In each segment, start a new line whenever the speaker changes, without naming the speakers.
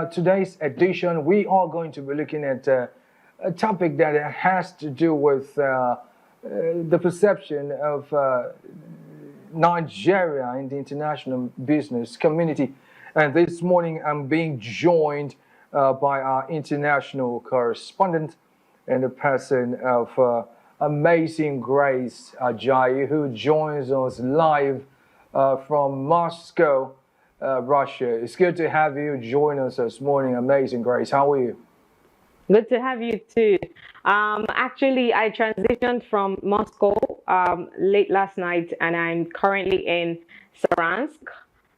today's edition, we are going to be looking at a topic that has to do with the perception of Nigeria in the international business community. And this morning, I'm being joined by our international correspondent and the person of amazing Grace Ajayi, who joins us live from Moscow, Russia. It's good to have you join us this morning, amazing Grace. How are you?
Good to have you too. Actually, I transitioned from Moscow late last night, and I'm currently in Saransk.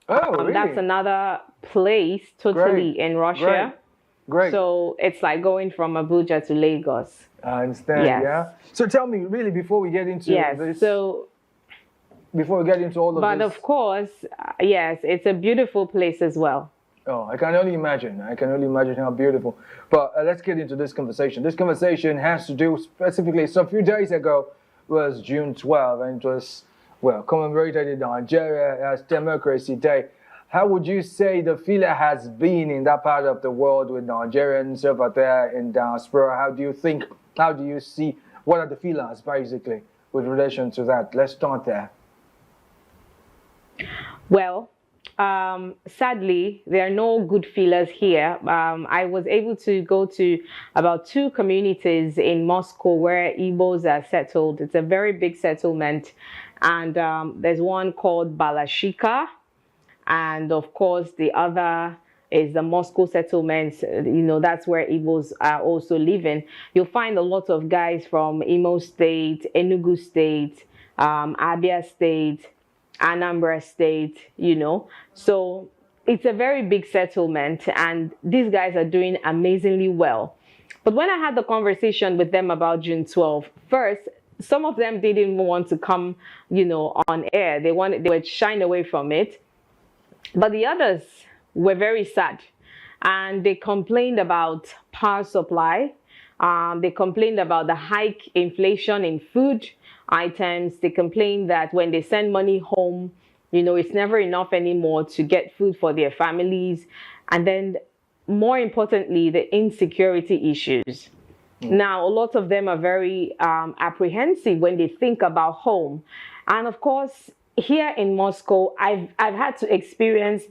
Oh, really?
That's another place totally in Russia.
Great.
So it's like going from Abuja to Lagos.
I understand,
Yes.
yeah. So tell me, really, before we get into
Yes.
this,
So,
before we get into all of
but
this.
of course, yes, it's a beautiful place as well.
Oh, I can only imagine. I can only imagine how beautiful. But let's get into this conversation. This conversation has to do specifically, so a few days ago was June 12th, and it was, well, commemorated in Nigeria as Democracy Day. How would you say the feeling has been in that part of the world with Nigerians over there in diaspora? How do you see, what are the feelings basically with relation to that? Let's start there.
Well, sadly, there are no good feelers here. I was able to go to about 2 communities in Moscow where Igbos are settled. It's a very big settlement. And there's one called Balashika. And of course, the other is the Moscow settlements. That's where Igbos are also living. You'll find a lot of guys from Imo State, Enugu State, Abia State, Anambra State, So it's a very big settlement, and these guys are doing amazingly well. But when I had the conversation with them about June 12th, first, some of them didn't want to come, on air. They were shying away from it. But the others were very sad, and they complained about power supply. They complained about the hike inflation in food items. They complained that when they send money home, it's never enough anymore to get food for their families. And then more importantly, the insecurity issues. Now, a lot of them are very apprehensive when they think about home. And of course, here in Moscow, I've had to experience,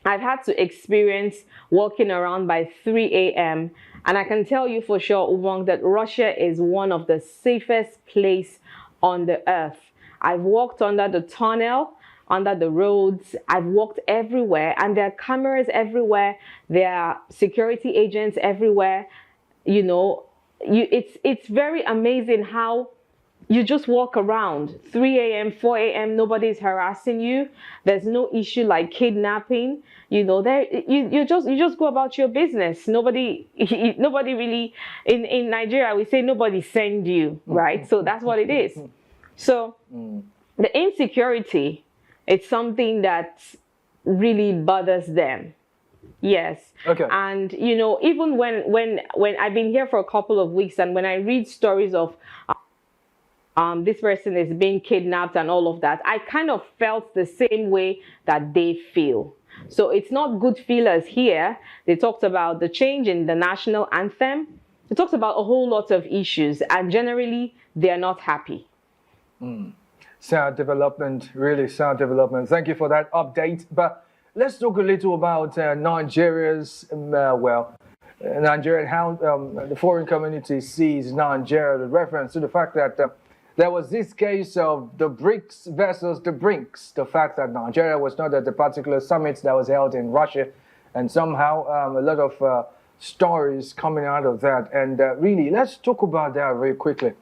I've had to experience walking around by 3 a.m. And I can tell you for sure, Ubong, that Russia is one of the safest places on the earth. I've walked under the tunnel, under the roads. I've walked everywhere, and there are cameras everywhere. There are security agents everywhere. It's very amazing how you just walk around 3 a.m., 4 a.m., nobody's harassing you. There's no issue like kidnapping. You just go about your business. Nobody really, in Nigeria, we say nobody send you, right? So that's what it is. So the insecurity, it's something that really bothers them. Yes.
Okay.
And, even when I've been here for a couple of weeks, and when I read stories of this person is being kidnapped and all of that, I kind of felt the same way that they feel. So it's not good feelers here. They talked about the change in the national anthem. They talked about a whole lot of issues, and generally they are not happy.
Sad development, really sad development. Thank you for that update. But let's talk a little about Nigeria's, Nigeria, how the foreign community sees Nigeria, the reference to the fact that there was this case of the BRICS versus the BRICS, the fact that Nigeria was not at the particular summit that was held in Russia, and somehow a lot of stories coming out of that. And really, let's talk about that very quickly.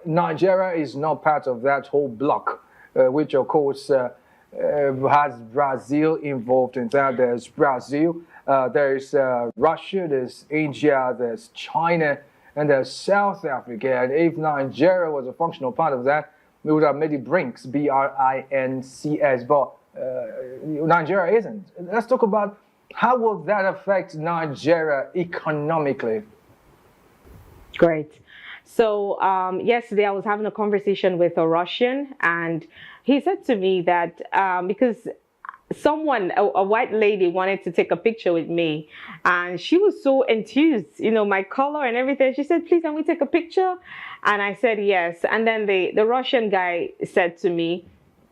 Nigeria is not part of that whole bloc, which of course has Brazil involved in that. There's Brazil, there's Russia, there's India, there's China, and there's South Africa. And if Nigeria was a functional part of that, we would have made it BRICS, B-R-I-N-C-S, but Nigeria isn't. Let's talk about how will that affect Nigeria economically?
Great. So yesterday I was having a conversation with a Russian, and he said to me that because someone, a white lady, wanted to take a picture with me, and she was so enthused, my color and everything. She said, please, can we take a picture? And I said yes. And then the Russian guy said to me,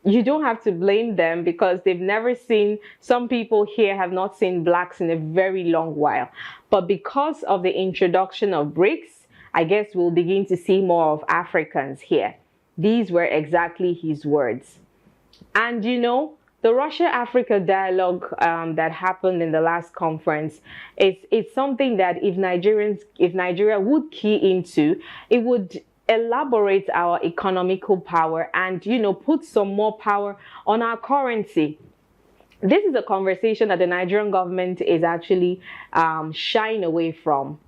you don't have to blame them, because they've never seen, some people here have not seen blacks in a very long while. But because of the introduction of BRICS, I guess we'll begin to see more of Africans here. These were exactly his words. And the Russia-Africa dialogue that happened in the last conference, it's something that if Nigeria would key into, it would elaborate our economical power and, put some more power on our currency. This is a conversation that the Nigerian government is actually shying away from.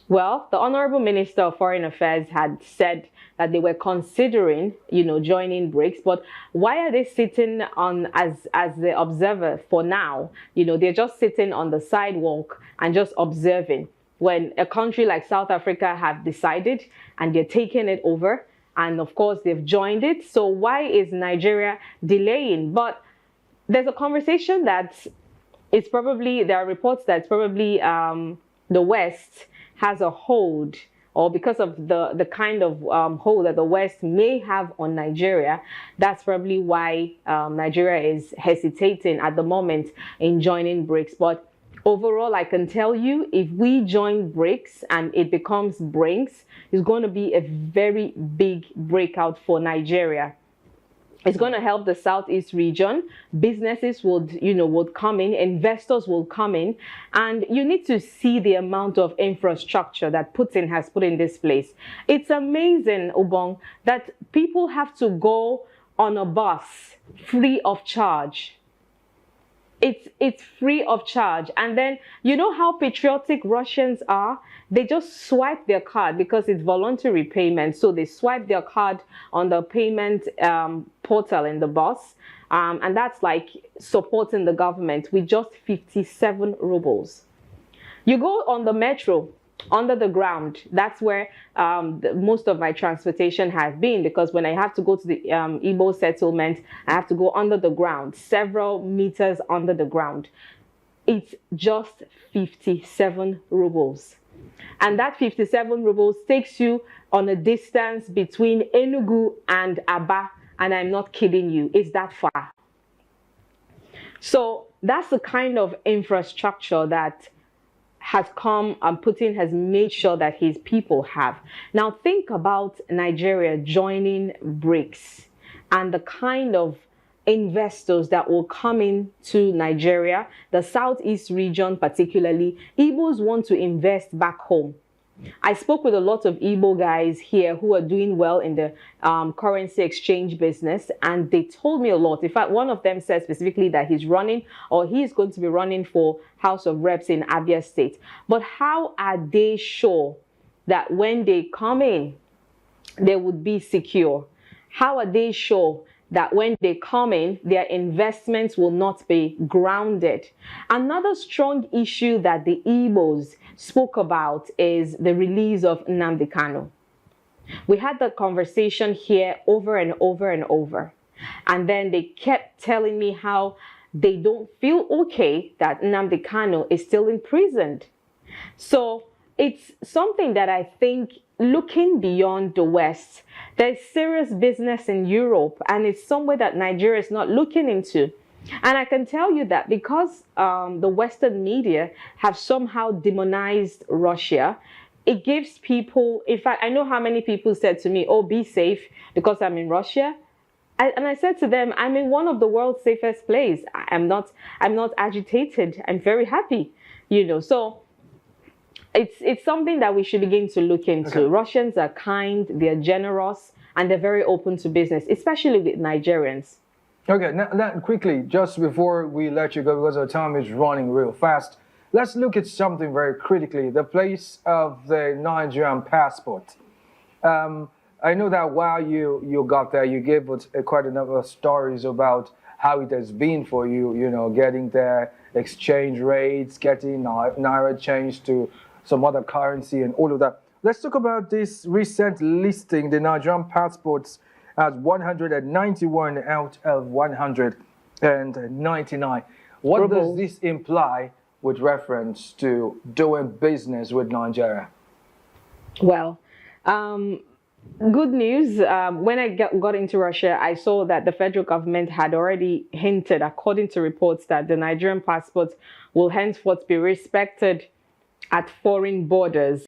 Well, the Honorable Minister of Foreign Affairs had said that they were considering, joining BRICS, but why are they sitting on as the observer for now? They're just sitting on the sidewalk and just observing, when a country like South Africa have decided and they're taking it over, and of course they've joined it. So why is Nigeria delaying? But there's a conversation that it's probably, there are reports that it's probably the West has a hold, or because of the kind of hold that the West may have on Nigeria, that's probably why Nigeria is hesitating at the moment in joining BRICS. But overall, I can tell you, if we join BRICS and it becomes BRICS, it's going to be a very big breakout for Nigeria. It's going to help the Southeast region. Businesses would come in, investors will come in, and you need to see the amount of infrastructure that Putin has put in this place. It's amazing, Obong, that people have to go on a bus free of charge. It's free of charge. And then, how patriotic Russians are? They just swipe their card, because it's voluntary payment. So they swipe their card on the payment portal in the bus. And that's like supporting the government with just 57 rubles. You go on the metro, under the ground. That's where most of my transportation has been, because when I have to go to the Igbo settlement, I have to go under the ground, several meters under the ground. It's just 57 rubles. And that 57 rubles takes you on a distance between Enugu and Aba, and I'm not kidding you, it's that far. So that's the kind of infrastructure that has come, and Putin has made sure that his people have. Now think about Nigeria joining BRICS and the kind of investors that will come into Nigeria, the Southeast region particularly. Igbos want to invest back home. I spoke with a lot of Igbo guys here who are doing well in the currency exchange business, and they told me a lot. In fact, one of them said specifically that he's going to be running for House of Reps in Abia State. But how are they sure that when they come in, they would be secure? How are they sure that when they come in, their investments will not be grounded? Another strong issue that the Igbos spoke about is the release of Nnamdi Kanu. We had that conversation here over and over and over. And then they kept telling me how they don't feel okay that Nnamdi Kanu is still imprisoned. So it's something that I think, looking beyond the West, there's serious business in Europe, and it's somewhere that Nigeria is not looking into. And I can tell you that because the Western media have somehow demonized Russia, it gives people, in fact, I know how many people said to me, oh, be safe because I'm in Russia. And I said to them, I'm in one of the world's safest places. I'm not agitated. I'm very happy, So it's something that we should begin to look into. Okay. Russians are kind, they're generous, and they're very open to business, especially with Nigerians.
Okay, now quickly, just before we let you go, because our time is running real fast, let's look at something very critically, the place of the Nigerian passport. I know that while you got there, you gave us quite a number of stories about how it has been for you, getting there, exchange rates, getting Naira changed to some other currency and all of that. Let's talk about this recent listing, the Nigerian passports as 191 out of 100. and 99. What does
Rubles.
this imply with reference to doing business with Nigeria?
Well, good news. When I got into Russia, I saw that the federal government had already hinted, according to reports, that the Nigerian passport will henceforth be respected at foreign borders.